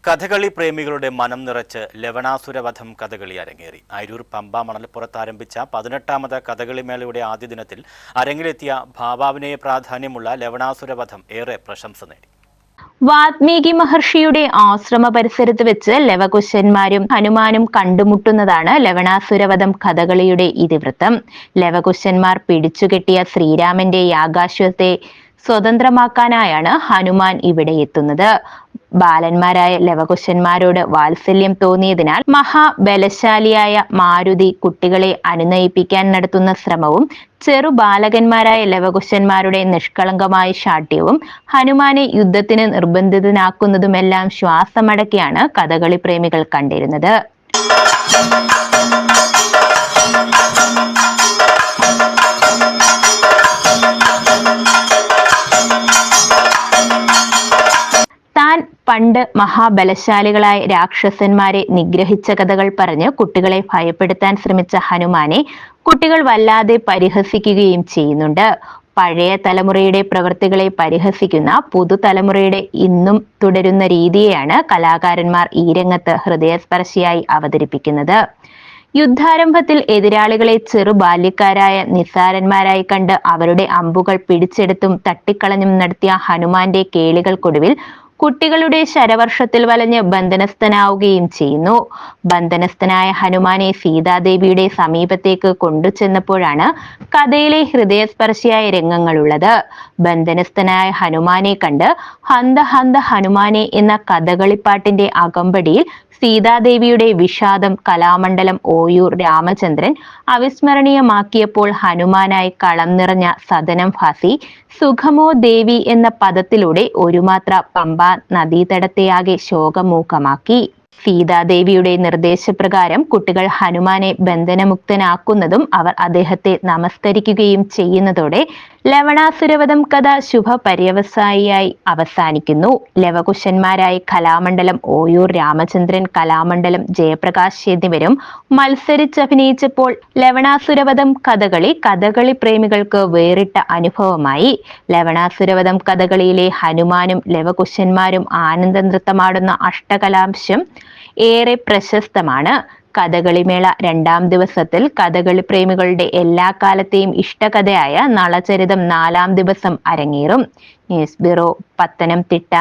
കഥകളി പ്രേമികളുടെ മനം നിറച്ച് ലവണാസുരവധം കഥകളി അരങ്ങേറി. അരൂർ പമ്പ മണൽപ്പുറത്ത് ആരംഭിച്ച 18ാമത് കഥകളിമേളയുടെ ആദ്യ ദിനത്തിൽ അരങ്ങിലെത്തിയ ഭാവാഭിനയ പ്രാധാന്യമുള്ള ലവണാസുരവധം ഏറെ പ്രശംസ നേടി. വാത്മീകി മഹർഷിയുടെ ആശ്രമ പരിസരത്ത് വെച്ച് ലവകുശന്മാരും ഹനുമാനും കണ്ടുമുട്ടുന്നതാണ് ലവണാസുരവധം കഥകളിയുടെ ഇതിവൃത്തം. ലവകുശന്മാർ പിടിച്ചുകെട്ടിയ ശ്രീരാമന്റെ യാഗാശ്വത്തെ സ്വതന്ത്രമാക്കാനായാണ് ഹനുമാൻ ഇവിടെ എത്തുന്നത്. ബാലന്മാരായ ലവകുശന്മാരോട് വാത്സല്യം തോന്നിയതിനാൽ മഹാബലശാലിയായ മാരുതി കുട്ടികളെ അനുനയിപ്പിക്കാൻ നടത്തുന്ന ശ്രമവും ചെറുബാലകന്മാരായ ലവകുശന്മാരുടെ നിഷ്കളങ്കമായ ശാഠ്യവും ഹനുമാനെ യുദ്ധത്തിന് നിർബന്ധിതനാക്കുന്നതുമെല്ലാം ശ്വാസമടക്കിയാണ് കഥകളി പ്രേമികൾ കണ്ടിരുന്നത്. താൻ പണ്ട് മഹാബലശാലികളായ രാക്ഷസന്മാരെ നിഗ്രഹിച്ച കഥകൾ പറഞ്ഞ് കുട്ടികളെ ഭയപ്പെടുത്താൻ ശ്രമിച്ച ഹനുമാനെ കുട്ടികൾ വല്ലാതെ പരിഹസിക്കുകയും ചെയ്യുന്നുണ്ട്. പഴയ തലമുറയുടെ പ്രവൃത്തികളെ പരിഹസിക്കുന്ന പുതുതലമുറയുടെ ഇന്നും തുടരുന്ന രീതിയെയാണ് കലാകാരന്മാർ ഈ രംഗത്ത് ഹൃദയസ്പർശിയായി അവതരിപ്പിക്കുന്നത്. യുദ്ധാരംഭത്തിൽ എതിരാളികളെ ചെറുബാല്യക്കാരായ നിസ്സാരന്മാരായി കണ്ട് അവരുടെ അമ്പുകൾ പിടിച്ചെടുത്തും തട്ടിക്കളഞ്ഞും നടത്തിയ ഹനുമാന്റെ കേളികൾക്കൊടുവിൽ കുട്ടികളുടെ ശരവർഷത്തിൽ വലഞ്ഞ് ബന്ധനസ്ഥനാവുകയും ചെയ്യുന്നു. ബന്ധനസ്ഥനായ ഹനുമാനെ സീതാദേവിയുടെ സമീപത്തേക്ക് കൊണ്ടുചെന്നപ്പോഴാണ് കഥയിലെ ഹൃദയസ്പർശിയായ രംഗങ്ങളുള്ളത്. ബന്ധനസ്ഥനായ ഹനുമാനെ കണ്ട് ഹന്ത ഹന്ത ഹനുമാനെ എന്ന കഥകളിപ്പാട്ടിന്റെ അകമ്പടിയിൽ സീതാദേവിയുടെ വിഷാദം കലാമണ്ഡലം ഓയൂർ രാമചന്ദ്രൻ അവിസ്മരണീയമാക്കിയപ്പോൾ ഹനുമാനായി കളം നിറഞ്ഞ സദനം ഭാസി സുഖമോ ദേവി എന്ന പദത്തിലൂടെ ഒരുമാത്ര പമ്പ നദീതടത്തെയാകെ ശോകമൂകമാക്കി. സീതാദേവിയുടെ നിർദ്ദേശപ്രകാരം കുട്ടികൾ ഹനുമാനെ ബന്ധനമുക്തനാക്കുന്നതും അവർ അദ്ദേഹത്തെ നമസ്കരിക്കുകയും ചെയ്യുന്നതോടെ ലവണാസുരവധം കഥ ശുഭപര്യവസായിയായി അവസാനിക്കുന്നു. ലവകുശന്മാരായി കലാമണ്ഡലം ഓയൂർ രാമചന്ദ്രൻ, കലാമണ്ഡലം ജയപ്രകാശ് എന്നിവരും മത്സരിച്ചഭിനയിച്ചപ്പോൾ ലവണാസുരവധം കഥകളി പ്രേമികൾക്ക് വേറിട്ട അനുഭവമായി. ലവണാസുരവധം കഥകളിയിലെ ഹനുമാനും ലവകുശന്മാരും ആനന്ദ നൃത്തമാടുന്ന അഷ്ടകലാംശം ഏറെ പ്രശസ്തമാണ്. കഥകളിമേള 2ാം ദിവസത്തിൽ കഥകളി പ്രേമികളുടെ എല്ലാ കാലത്തെയും ഇഷ്ടകഥയായ നളചരിതം 4ാം ദിവസം അരങ്ങേറും. News bureau, Pathanamthitta.